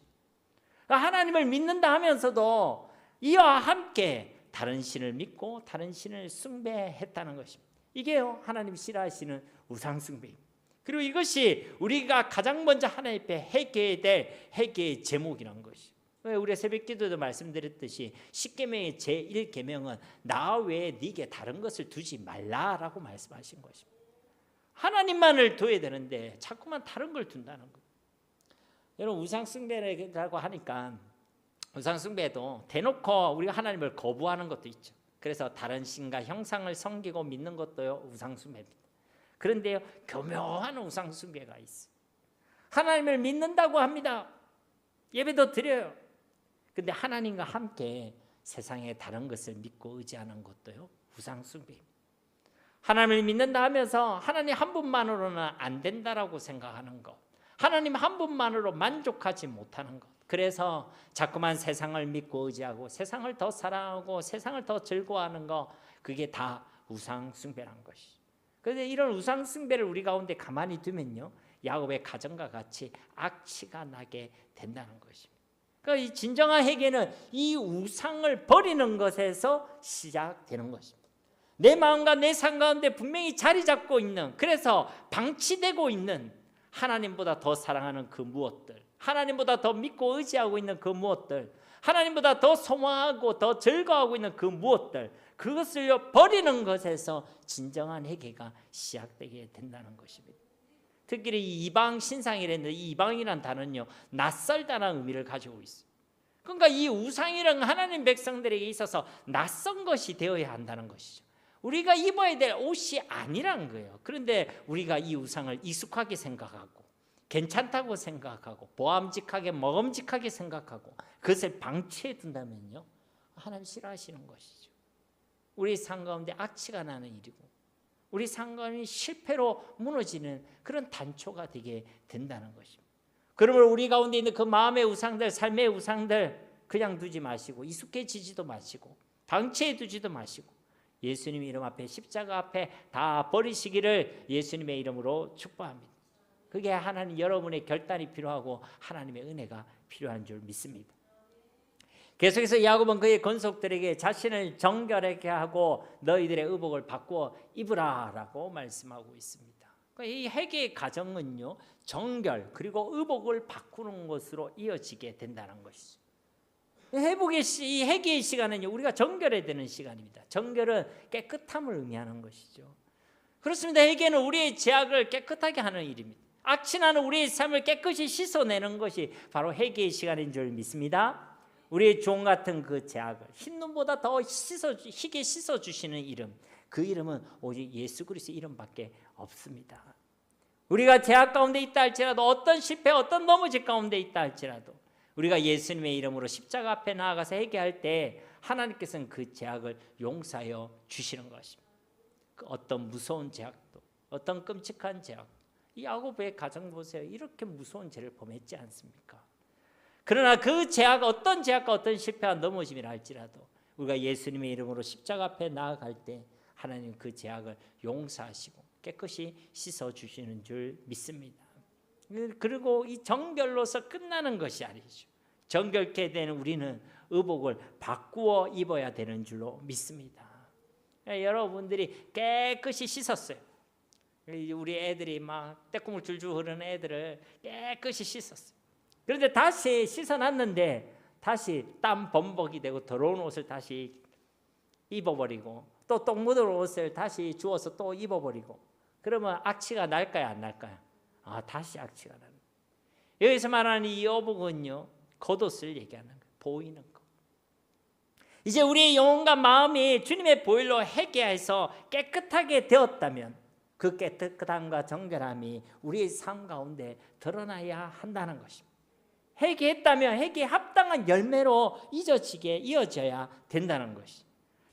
하나님을 믿는다 하면서도 이와 함께 다른 신을 믿고 다른 신을 숭배했다는 것입니다. 이게요 하나님 싫어하시는 우상 숭배입니다. 그리고 이것이 우리가 가장 먼저 하나님 앞에 회개해야 될 회개의 제목이라는 것이죠. 우리가 새벽기도도 말씀드렸듯이 10계명의 제1계명은 나 외에 네게 다른 것을 두지 말라라고 말씀하신 것입니다. 하나님만을 둬야 되는데 자꾸만 다른 걸 둔다는 거예요. 여러분 우상 숭배라고 하니까 우상 숭배도 대놓고 우리가 하나님을 거부하는 것도 있죠. 그래서 다른 신과 형상을 섬기고 믿는 것도요 우상 숭배입니다. 그런데요 교묘한 우상 숭배가 있어요. 하나님을 믿는다고 합니다. 예배도 드려요. 근데 하나님과 함께 세상의 다른 것을 믿고 의지하는 것도요 우상 숭배입니다. 하나님을 믿는다 하면서 하나님 한 분만으로는 안 된다라고 생각하는 것, 하나님 한 분만으로 만족하지 못하는 것, 그래서 자꾸만 세상을 믿고 의지하고 세상을 더 사랑하고 세상을 더 즐거워하는 것, 그게 다 우상 숭배라는 것이죠. 그런데 이런 우상 숭배를 우리 가운데 가만히 두면요 야곱의 가정과 같이 악취가 나게 된다는 것입니다. 그러니까 이 진정한 회개는 이 우상을 버리는 것에서 시작되는 것입니다. 내 마음과 내 삶 가운데 분명히 자리 잡고 있는, 그래서 방치되고 있는 하나님보다 더 사랑하는 그 무엇들, 하나님보다 더 믿고 의지하고 있는 그 무엇들, 하나님보다 더 소망하고 더 즐거워하고 있는 그 무엇들, 그것을 버리는 것에서 진정한 회개가 시작되게 된다는 것입니다. 특히 이 이방 신상이라는 이 이방이라는 단어는요 낯설다는 의미를 가지고 있어요. 그러니까 이 우상이란 하나님 백성들에게 있어서 낯선 것이 되어야 한다는 것이죠. 우리가 입어야 될 옷이 아니란 거예요. 그런데 우리가 이 우상을 익숙하게 생각하고 괜찮다고 생각하고 보암직하게 먹음직하게 생각하고 그것을 방치해 둔다면요, 하나님 싫어하시는 것이죠. 우리 삶 가운데 악취가 나는 일이고 우리 삶 가운데 실패로 무너지는 그런 단초가 되게 된다는 것입니다. 그러므로 우리 가운데 있는 그 마음의 우상들, 삶의 우상들 그냥 두지 마시고 익숙해지지도 마시고 방치해 두지도 마시고 예수님의 이름 앞에, 십자가 앞에 다 버리시기를 예수님의 이름으로 축복합니다. 그게 하나님 여러분의 결단이 필요하고 하나님의 은혜가 필요한 줄 믿습니다. 계속해서 야곱은 그의 권속들에게 자신을 정결하게 하고 너희들의 의복을 바꾸어 입으라 라고 말씀하고 있습니다. 이 회개의 과정은요, 정결 그리고 의복을 바꾸는 것으로 이어지게 된다는 것이죠. 이 회개의 시간은요, 우리가 정결해야 되는 시간입니다. 정결은 깨끗함을 의미하는 것이죠. 그렇습니다. 회개는 우리의 죄악을 깨끗하게 하는 일입니다. 악취나는 우리의 삶을 깨끗이 씻어내는 것이 바로 회개의 시간인 줄 믿습니다. 우리의 종 같은 그 죄악을 흰눈보다 더 희게 씻어주시는 이름, 그 이름은 오직 예수 그리스도의 이름밖에 없습니다. 우리가 죄악 가운데 있다 할지라도, 어떤 실패, 어떤 넘어짐 가운데 있다 할지라도 우리가 예수님의 이름으로 십자가 앞에 나아가서 회개할 때 하나님께서는 그 죄악을 용서하여 주시는 것입니다. 그 어떤 무서운 죄악도, 어떤 끔찍한 죄악, 이 야곱의 가정 보세요. 이렇게 무서운 죄를 범했지 않습니까? 그러나 그 죄악, 어떤 죄악과 어떤 실패와 넘어짐이라 할지라도 우리가 예수님의 이름으로 십자가 앞에 나아갈 때 하나님 그 죄악을 용서하시고 깨끗이 씻어주시는 줄 믿습니다. 그리고 이 정결로서 끝나는 것이 아니죠. 정결케 되는 우리는 의복을 바꾸어 입어야 되는 줄로 믿습니다. 여러분들이 깨끗이 씻었어요. 우리 애들이 막 떼국물 줄줄 흐르는 애들을 깨끗이 씻었어요. 그런데 다시 씻어놨는데 다시 땀 범벅이 되고 더러운 옷을 다시 입어버리고 또 똥 묻은 옷을 다시 주워서 또 입어버리고 그러면 악취가 날까요, 안 날까요? 다시 악취가 나는. 여기서 말하는 이 의복은요, 겉옷을 얘기하는 거예요. 보이는 것. 이제 우리의 영혼과 마음이 주님의 보혈로 회개해서 깨끗하게 되었다면 그 깨끗함과 정결함이 우리의 삶 가운데 드러나야 한다는 것입니다. 회개했다면 회개에 합당한 열매로 이어져야 된다는 것이.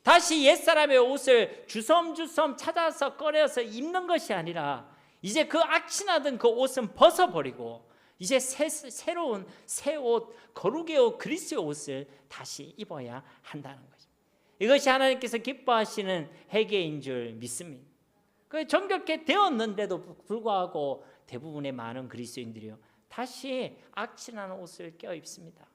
다시 옛사람의 옷을 주섬주섬 찾아서 꺼내서 입는 것이 아니라 이제 그 악취나던 그 옷은 벗어버리고 이제 새로운 새 옷, 거룩의 옷, 그리스도의 옷을 다시 입어야 한다는 것입니다. 이것이 하나님께서 기뻐하시는 회개인 줄 믿습니다. 정결케 되었는데도 불구하고 대부분의 많은 그리스도인들이요, 다시 악취나는 옷을 껴입습니다.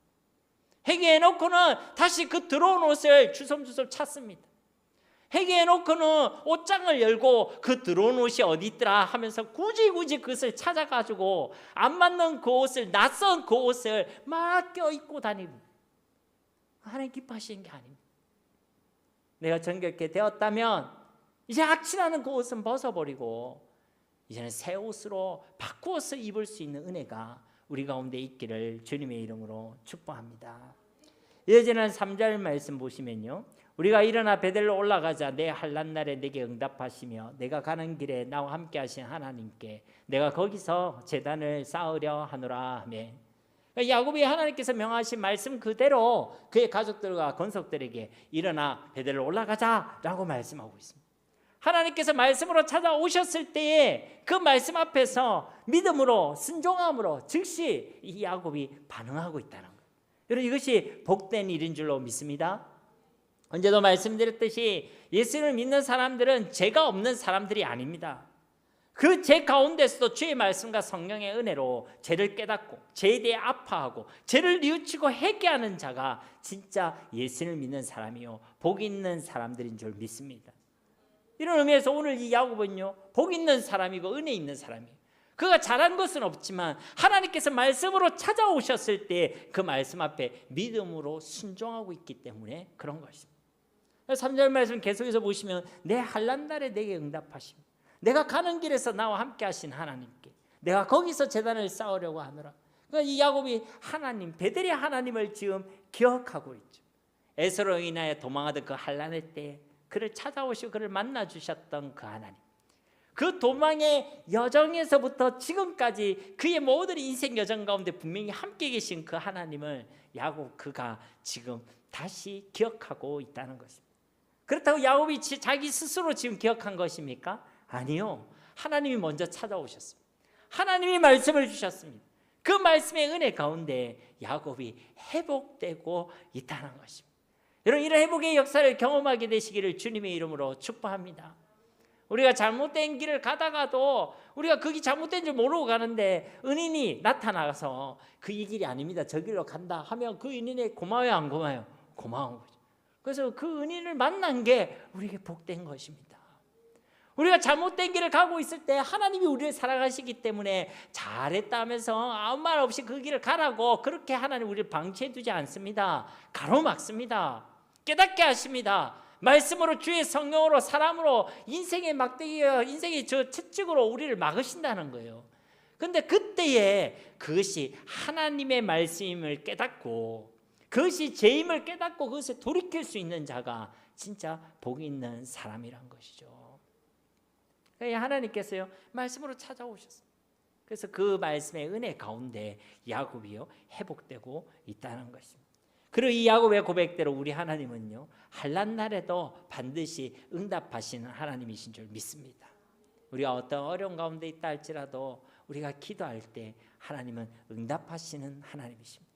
회개해놓고는 다시 그 들어온 옷을 주섬주섬 찾습니다. 회개해놓고는 옷장을 열고 그 들어온 옷이 어디 있더라 하면서 굳이 그것을 찾아가지고 안 맞는 그 옷을, 낯선 그 옷을 막 껴입고 다니고, 하나님 기뻐하시는 게 아닙니다. 내가 정결케 되었다면 이제 악취나는 그 옷은 벗어버리고 이제는 새 옷으로 바꾸어서 입을 수 있는 은혜가 우리 가운데 있기를 주님의 이름으로 축복합니다. 이어지는 3절 말씀 보시면요, 우리가 일어나 베델로 올라가자 내 환난 날에 내게 응답하시며 내가 가는 길에 나와 함께 하신 하나님께 내가 거기서 제단을 쌓으려 하노라 하며, 야곱이 하나님께서 명하신 말씀 그대로 그의 가족들과 권속들에게 일어나 베델로 올라가자라고 말씀하고 있습니다. 하나님께서 말씀으로 찾아오셨을 때에 그 말씀 앞에서 믿음으로, 순종함으로 즉시 이 야곱이 반응하고 있다는 거예요. 여러분, 이것이 복된 일인 줄로 믿습니다. 언제도 말씀드렸듯이 예수를 믿는 사람들은 죄가 없는 사람들이 아닙니다. 그 죄 가운데서도 주의 말씀과 성령의 은혜로 죄를 깨닫고 죄에 대해 아파하고 죄를 뉘우치고 회개하는 자가 진짜 예수를 믿는 사람이요, 복 있는 사람들인 줄 믿습니다. 이런 의미에서 오늘 이 야곱은요, 복 있는 사람이고 은혜 있는 사람이에요. 그가 잘한 것은 없지만 하나님께서 말씀으로 찾아오셨을 때 그 말씀 앞에 믿음으로 순종하고 있기 때문에 그런 것입니다. 3절 말씀 계속해서 보시면 내 환난 날에 내게 응답하시며 내가 가는 길에서 나와 함께 하신 하나님께 내가 거기서 제단을 쌓으려고 하노라. 그러니까 이 야곱이 하나님, 베델의 하나님을 지금 기억하고 있죠. 에서로 인하여 도망하던 그 환난의 때에 그를 찾아오시고 그를 만나 주셨던 그 하나님, 그 도망의 여정에서부터 지금까지 그의 모든 인생 여정 가운데 분명히 함께 계신 그 하나님을 야곱 그가 지금 다시 기억하고 있다는 것입니다. 그렇다고 야곱이 자기 스스로 지금 기억한 것입니까? 아니요. 하나님이 먼저 찾아오셨습니다. 하나님이 말씀을 주셨습니다. 그 말씀의 은혜 가운데 야곱이 회복되고 있다는 것입니다. 여러분, 이런 회복의 역사를 경험하게 되시기를 주님의 이름으로 축복합니다. 우리가 잘못된 길을 가다가도 우리가 그게 잘못된 줄 모르고 가는데 은인이 나타나서 그 이 길이 아닙니다, 저 길로 간다 하면 그 은인이 고마워요, 안 고마워요? 고마운 거죠. 그래서 그 은인을 만난 게 우리에게 복된 것입니다. 우리가 잘못된 길을 가고 있을 때 하나님이 우리를 사랑하시기 때문에 잘했다 하면서 아무 말 없이 그 길을 가라고 그렇게 하나님 우리를 방치해 두지 않습니다. 가로막습니다. 깨닫게 하십니다. 말씀으로, 주의 성령으로, 사람으로, 인생의 막대기와 인생의 저 채찍으로 우리를 막으신다는 거예요. 그런데 그때에 그것이 하나님의 말씀임을 깨닫고 그것이 죄임을 깨닫고 그것에 돌이킬 수 있는 자가 진짜 복 있는 사람이란 것이죠. 하나님께서요 말씀으로 찾아오셨어요. 그래서 그 말씀의 은혜 가운데 야곱이요 회복되고 있다는 것입니다. 그리고 이 야곱의 고백대로 우리 하나님은요 환난 날에도 반드시 응답하시는 하나님이신 줄 믿습니다. 우리가 어떤 어려운 가운데 있다 할지라도 우리가 기도할 때 하나님은 응답하시는 하나님이십니다.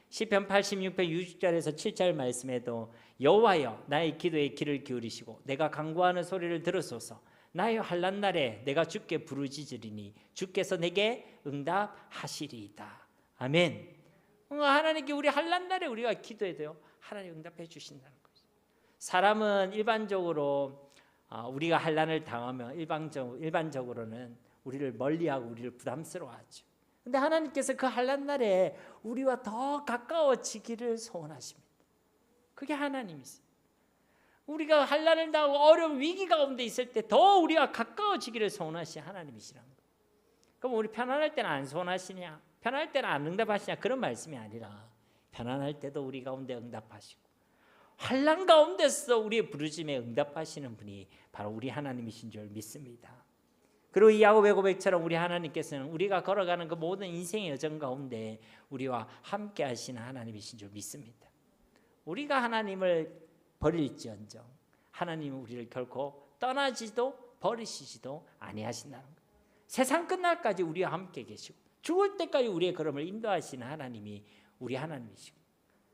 시편 86편 6절에서 7절 말씀에도 여호와여 나의 기도에 귀를 기울이시고 내가 간구하는 소리를 들으소서. 나의 환난 날에 내가 주께 부르짖으리니 주께서 내게 응답하시리이다. 아멘. 하나님께 우리 환난 날에 우리가 기도해도요 하나님 응답해 주신다는 거죠. 사람은 일반적으로 우리가 환난을 당하면 일반적으로는 우리를 멀리하고 우리를 부담스러워하죠. 근데 하나님께서 그 환난 날에 우리와 더 가까워지기를 소원하십니다. 그게 하나님이세요. 우리가 환난을 당하고 어려운 위기 가운데 있을 때 더 우리와 가까워지기를 소원하신 하나님이시라는 거예요. 그럼 우리 편안할 때는 안 소원하시냐? 편안할 때는 안 응답하시냐? 그런 말씀이 아니라 편안할 때도 우리 가운데 응답하시고 환난 가운데서 우리의 부르심에 응답하시는 분이 바로 우리 하나님이신 줄 믿습니다. 그리고 이 야곱의 고백처럼 우리 하나님께서는 우리가 걸어가는 그 모든 인생의 여정 가운데 우리와 함께 하시는 하나님이신 줄 믿습니다. 우리가 하나님을 버릴지언정 하나님은 우리를 결코 떠나지도 버리시지도 아니하신다는 거예요. 세상 끝날까지 우리와 함께 계시고 죽을 때까지 우리의 걸음을 인도하시는 하나님이 우리 하나님이시고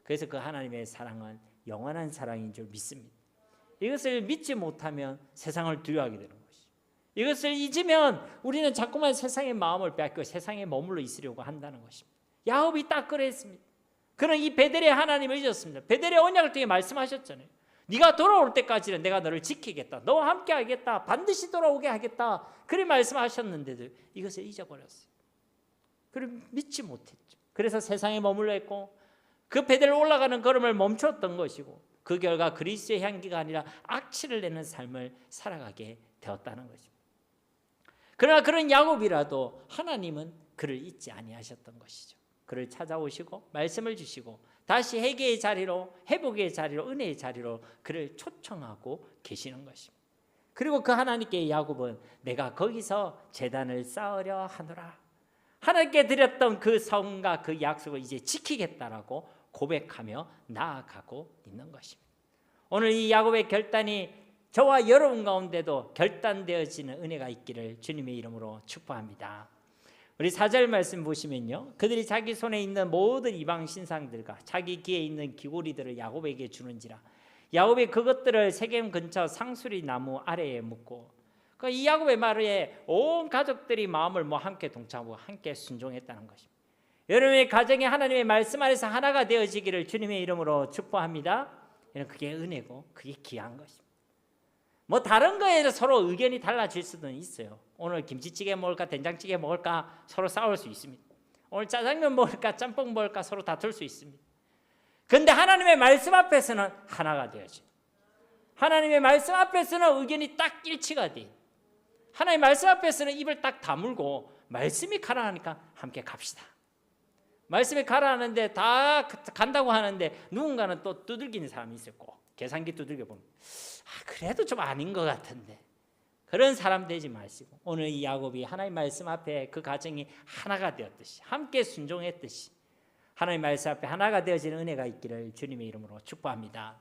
그래서 그 하나님의 사랑은 영원한 사랑인 줄 믿습니다. 이것을 믿지 못하면 세상을 두려워하게 되는 것이죠. 이것을 잊으면 우리는 자꾸만 세상의 마음을 빼앗고 세상에 머물러 있으려고 한다는 것입니다. 야곱이 딱 그랬습니다. 그는 이 베델의 하나님을 잊었습니다. 베델의 언약을 통해 말씀하셨잖아요. 네가 돌아올 때까지는 내가 너를 지키겠다. 너와 함께 하겠다. 반드시 돌아오게 하겠다. 그렇게 말씀하셨는데도 이것을 잊어버렸어요. 그리고 믿지 못했죠. 그래서 세상에 머물러 있고 그 베델 올라가는 걸음을 멈췄던 것이고 그 결과 그리스도의 향기가 아니라 악취를 내는 삶을 살아가게 되었다는 것입니다. 그러나 그런 야곱이라도 하나님은 그를 잊지 아니하셨던 것이죠. 그를 찾아오시고 말씀을 주시고 다시 회개의 자리로 회복의 자리로 은혜의 자리로 그를 초청하고 계시는 것입니다. 그리고 그 하나님께 야곱은 내가 거기서 제단을 쌓으려 하노라. 하나님께 드렸던 그 성과 그 약속을 이제 지키겠다라고 고백하며 나아가고 있는 것입니다. 오늘 이 야곱의 결단이 저와 여러분 가운데도 결단되어지는 은혜가 있기를 주님의 이름으로 축복합니다. 우리 4절 말씀 보시면요, 그들이 자기 손에 있는 모든 이방 신상들과 자기 귀에 있는 귀고리들을 야곱에게 주는지라. 야곱이 그것들을 세겜 근처 상수리 나무 아래에 묻고, 이 야곱의 말에 온 가족들이 마음을 함께 동참하고 함께 순종했다는 것입니다. 여러분의 가정이 하나님의 말씀 안에서 하나가 되어지기를 주님의 이름으로 축복합니다. 그게 은혜고 그게 귀한 것입니다. 다른 거에 서로 의견이 달라질 수도 있어요. 오늘 김치찌개 먹을까 된장찌개 먹을까 서로 싸울 수 있습니다. 오늘 짜장면 먹을까 짬뽕 먹을까 서로 다툴 수 있습니다. 그런데 하나님의 말씀 앞에서는 하나가 되어져. 하나님의 말씀 앞에서는 의견이 딱 일치가 돼. 하나님의 말씀 앞에서는 입을 딱 다물고 말씀이 가라하니까 함께 갑시다. 말씀이 가라하는데 다 간다고 하는데 누군가는 또 두들기는 사람이 있어요. 꼭 계산기 두들겨 보는. 그래도 좀 아닌 것 같은데. 그런 사람 되지 마시고 오늘 이 야곱이 하나님 말씀 앞에 그 가정이 하나가 되었듯이 함께 순종했듯이 하나님 말씀 앞에 하나가 되어지는 은혜가 있기를 주님의 이름으로 축복합니다.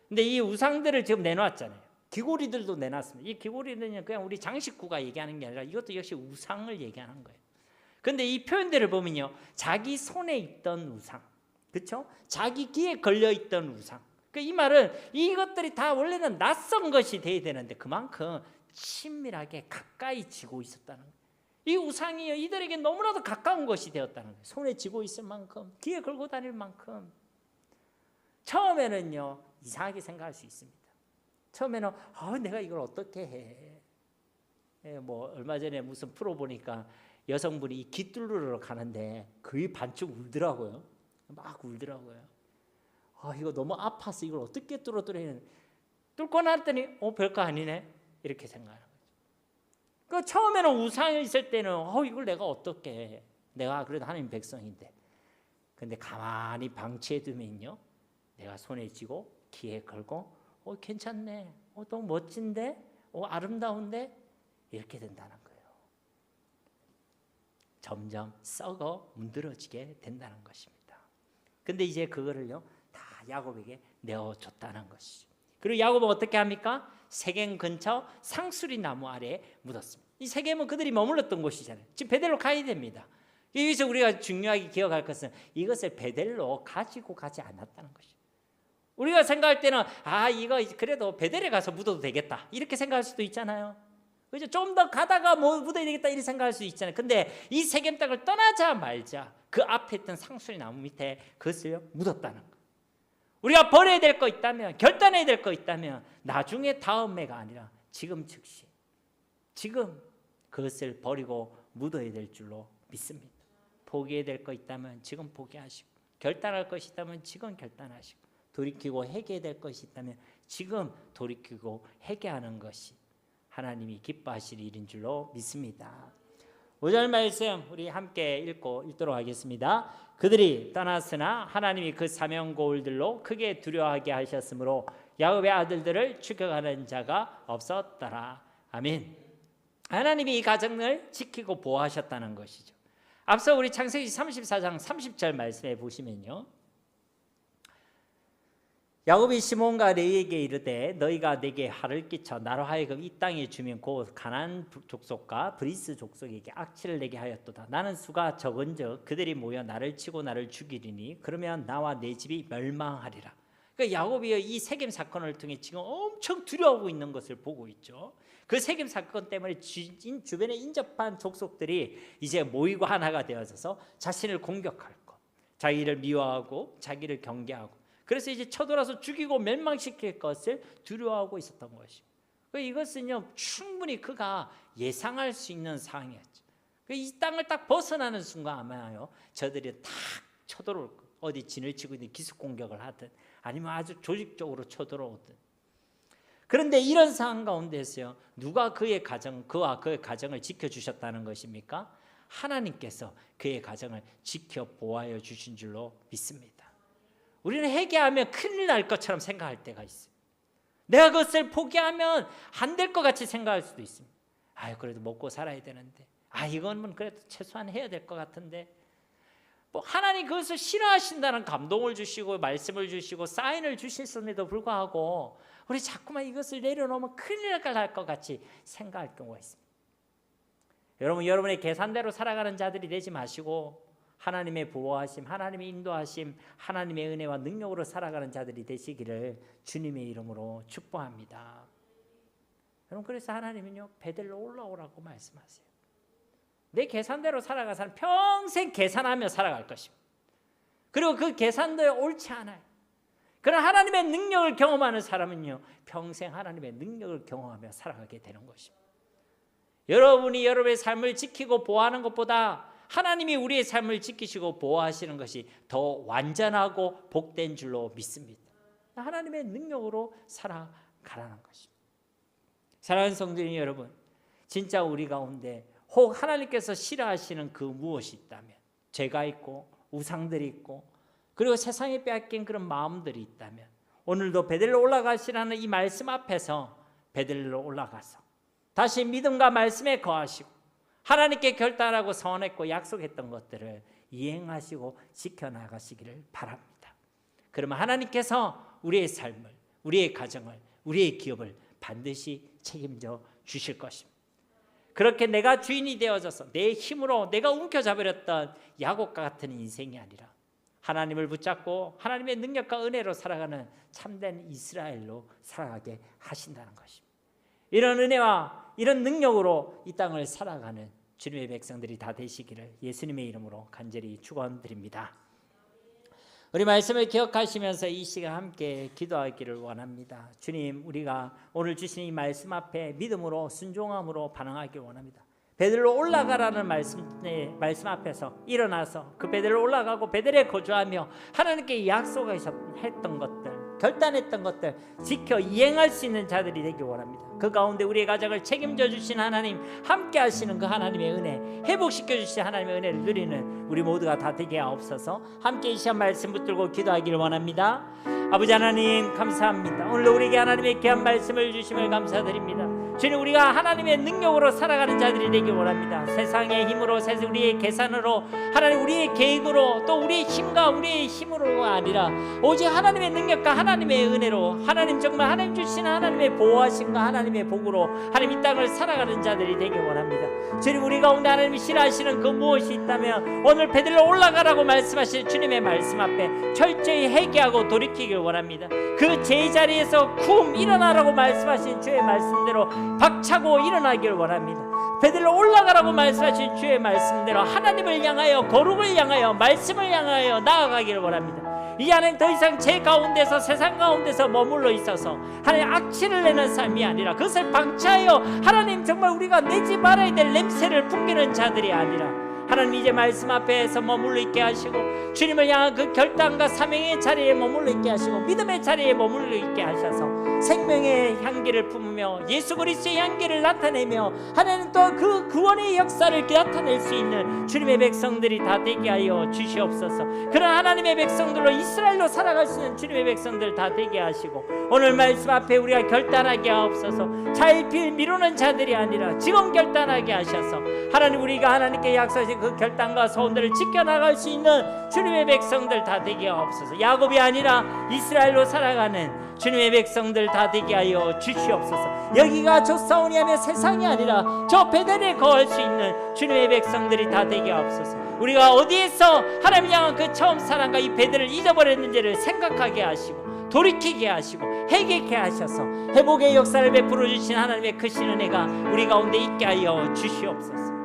근데 이 우상들을 지금 내놓았잖아요. 귀고리들도 내놨습니다. 이 귀고리는 그냥 우리 장식구가 얘기하는 게 아니라 이것도 역시 우상을 얘기하는 거예요. 근데 이 표현들을 보면요, 자기 손에 있던 우상, 그렇죠? 자기 귀에 걸려 있던 우상. 이 말은 이것들이 다 원래는 낯선 것이 돼야 되는데 그만큼 친밀하게 가까이 지고 있었다는 거예요. 이 우상이 이들에게 너무나도 가까운 것이 되었다는 거예요. 손에 쥐고 있을 만큼, 귀에 걸고 다닐 만큼. 처음에는요, 이상하게 생각할 수 있습니다. 처음에는 내가 이걸 어떻게 해? 뭐 얼마 전에 무슨 프로 보니까 여성분이 이 귀 뚫으러 가는데 거의 반쯤 울더라고요. 막 울더라고요. 이거 너무 아파서 이걸 어떻게 뚫어드려야 뚫고 났더니 별거 아니네 이렇게 생각하는 거죠. 그 처음에는 우상이 있을 때는 이걸 내가 어떻게 해? 내가 그래도 하나님 백성인데. 근데 가만히 방치해 두면요, 내가 손에 쥐고 귀에 걸고 괜찮네, 너무 멋진데, 아름다운데 이렇게 된다는 거예요. 점점 썩어 문드러지게 된다는 것입니다. 근데 이제 그거를요 다 야곱에게 내어줬다는 것이죠. 그리고 야곱은 어떻게 합니까? 세겜 근처 상수리 나무 아래에 묻었습니다. 이 세겜은 그들이 머물렀던 곳이잖아요. 지금 베델로 가야 됩니다. 여기서 우리가 중요하게 기억할 것은 이것을 베델로 가지고 가지 않았다는 것이죠. 우리가 생각할 때는 이거 그래도 베델에 가서 묻어도 되겠다 이렇게 생각할 수도 있잖아요. 그죠? 좀 더 가다가 묻어야 되겠다 이렇게 생각할 수 있잖아요. 근데 이 세겜 땅을 떠나자 말자 그 앞에 있던 상수리 나무 밑에 그것을 묻었다는 거예요. 우리가 버려야 될 거 있다면, 결단해야 될 거 있다면 나중에 다음 해가 아니라 지금 즉시, 지금 그것을 버리고 묻어야 될 줄로 믿습니다. 포기해야 될 거 있다면 지금 포기하시고, 결단할 것이 있다면 지금 결단하시고, 돌이키고 회개해야 될 것이 있다면 지금 돌이키고 회개하는 것이 하나님이 기뻐하실 일인 줄로 믿습니다. 5절 말씀 우리 함께 읽도록 하겠습니다. 그들이 떠났으나 하나님이 그 사명고울들로 크게 두려워하게 하셨으므로 야곱의 아들들을 추격하는 자가 없었더라. 아멘. 하나님이 이 가정을 지키고 보호하셨다는 것이죠. 앞서 우리 창세기 34장 30절 말씀에 보시면요, 야곱이 시몬과 레위에게 이르되 너희가 내게 화를 끼쳐 나로 하여금 이 땅에 주면 곧 가나안 족속과 브리스 족속에게 악취를 내게 하였도다. 나는 수가 적은즉 그들이 모여 나를 치고 나를 죽이리니 그러면 나와 내 집이 멸망하리라. 그러니까 야곱이 이 세겜 사건을 통해 지금 엄청 두려워하고 있는 것을 보고 있죠. 그 세겜 사건 때문에 주변에 인접한 족속들이 이제 모이고 하나가 되어서 자신을 공격할 것, 자기를 미워하고 자기를 경계하고, 그래서 이제 쳐들어서 죽이고 멸망시킬 것을 두려워하고 있었던 것입니다. 이것은요 충분히 그가 예상할 수 있는 상황이었죠. 이 땅을 딱 벗어나는 순간 아마요 저들이 탁 쳐들어올 거, 어디 진을 치고 있는 기습 공격을 하든 아니면 아주 조직적으로 쳐들어오든. 그런데 이런 상황 가운데서요 누가 그와 그의 가정을 지켜주셨다는 것입니까? 하나님께서 그의 가정을 지켜 보호하여 주신 줄로 믿습니다. 우리는 회개하면 큰일 날 것처럼 생각할 때가 있어요. 내가 그것을 포기하면 안 될 것 같이 생각할 수도 있습니다. 그래도 먹고 살아야 되는데, 이건 그래도 최소한 해야 될 것 같은데, 하나님 그것을 싫어하신다는 감동을 주시고 말씀을 주시고 사인을 주셨음에도 불구하고 우리 자꾸만 이것을 내려놓으면 큰일 날 것 같이 생각할 경우가 있습니다. 여러분의 계산대로 살아가는 자들이 되지 마시고 하나님의 보호하심, 하나님의 인도하심, 하나님의 은혜와 능력으로 살아가는 자들이 되시기를 주님의 이름으로 축복합니다. 여러분, 그래서 하나님은요 베델로 올라오라고 말씀하세요. 내 계산대로 살아가는 사람 평생 계산하며 살아갈 것입니다. 그리고 그 계산도 옳지 않아요. 그러나 하나님의 능력을 경험하는 사람은요 평생 하나님의 능력을 경험하며 살아가게 되는 것입니다. 여러분이 여러분의 삶을 지키고 보호하는 것보다 하나님이 우리의 삶을 지키시고 보호하시는 것이 더 완전하고 복된 줄로 믿습니다. 하나님의 능력으로 살아가라는 것입니다. 사랑하는 성도님 여러분, 진짜 우리 가운데 혹 하나님께서 싫어하시는 그 무엇이 있다면, 죄가 있고 우상들이 있고 그리고 세상에 빼앗긴 그런 마음들이 있다면 오늘도 베델로 올라가시라는 이 말씀 앞에서 베델로 올라가서 다시 믿음과 말씀에 거하시고 하나님께 결단하고 선언했고 약속했던 것들을 이행하시고 지켜나가시기를 바랍니다. 그러면 하나님께서 우리의 삶을, 우리의 가정을, 우리의 기업을 반드시 책임져 주실 것입니다. 그렇게 내가 주인이 되어져서 내 힘으로 내가 움켜잡으렸던 야곱과 같은 인생이 아니라 하나님을 붙잡고 하나님의 능력과 은혜로 살아가는 참된 이스라엘로 살아가게 하신다는 것입니다. 이런 은혜와 이런 능력으로 이 땅을 살아가는 주님의 백성들이 다 되시기를 예수님의 이름으로 간절히 축원드립니다. 우리 말씀을 기억하시면서 이 시간 함께 기도하기를 원합니다. 주님, 우리가 오늘 주신 이 말씀 앞에 믿음으로 순종함으로 반응하기를 원합니다. 베들로 올라가라는 말씀 앞에서 일어나서 그 베들로 올라가고 베들에 거주하며 하나님께 약속하셨던 것들, 결단했던 것들 지켜 이행할 수 있는 자들이 되길 원합니다. 그 가운데 우리의 가정을 책임져 주신 하나님, 함께 하시는 그 하나님의 은혜, 회복시켜 주신 하나님의 은혜를 누리는 우리 모두가 다 되게 하옵소서. 함께 이 시간 말씀 붙들고 기도하기를 원합니다. 아버지 하나님 감사합니다. 오늘도 우리에게 하나님의 귀한 말씀을 주심을 감사드립니다. 주님, 우리가 하나님의 능력으로 살아가는 자들이 되길 원합니다. 세상의 힘으로, 우리의 계산으로, 하나님 우리의 계획으로, 또 우리의 힘과 우리의 힘으로가 아니라 오직 하나님의 능력과 하나님의 은혜로, 하나님 정말 하나님 주시는 하나님의 보호하심과 하나님의 복으로 하나님 이 땅을 살아가는 자들이 되길 원합니다. 주님, 우리 가운데 하나님이 싫어하시는 그 무엇이 있다면 오늘 베들로 올라가라고 말씀하신 주님의 말씀 앞에 철저히 회개하고 돌이키길 원합니다. 그 제자리에서 쿵 일어나라고 말씀하신 주의 말씀대로 박차고 일어나길 원합니다. 베들로 올라가라고 말씀하신 주의 말씀대로 하나님을 향하여, 거룩을 향하여, 말씀을 향하여 나아가기를 원합니다. 이 안에 더 이상 제 가운데서, 세상 가운데서 머물러 있어서 하나님 악취를 내는 삶이 아니라 그것을 방치하여 하나님 정말 우리가 내지 말아야 될 냄새를 풍기는 자들이 아니라 하나님 이제 말씀 앞에서 머물러 있게 하시고 주님을 향한 그 결단과 사명의 자리에 머물러 있게 하시고 믿음의 자리에 머물러 있게 하셔서 생명의 향기를 품으며 예수 그리스도의 향기를 나타내며 하나님 또 그 구원의 역사를 나타낼 수 있는 주님의 백성들이 다 되게 하여 주시옵소서. 그런 하나님의 백성들로 이스라엘로 살아갈 수 있는 주님의 백성들 다 되게 하시고 오늘 말씀 앞에 우리가 결단하게 하옵소서. 차일피일 미루는 자들이 아니라 지금 결단하게 하셔서 하나님 우리가 하나님께 약속하신 그 결단과 소원들을 지켜나갈 수 있는 주님의 백성들 다 되게 하옵소서. 야곱이 아니라 이스라엘로 살아가는 주님의 백성들 다 되게 하여 주시옵소서. 여기가 좁사오니 하며 세상이 아니라 저 베델에 거할 수 있는 주님의 백성들이 다 되게 하옵소서. 우리가 어디에서 하나님 향한 그 처음 사랑과 이 베델을 잊어버렸는지를 생각하게 하시고 돌이키게 하시고 회개케 하셔서 회복의 역사를 베풀어 주신 하나님의 크신 은혜가 우리 가운데 있게 하여 주시옵소서.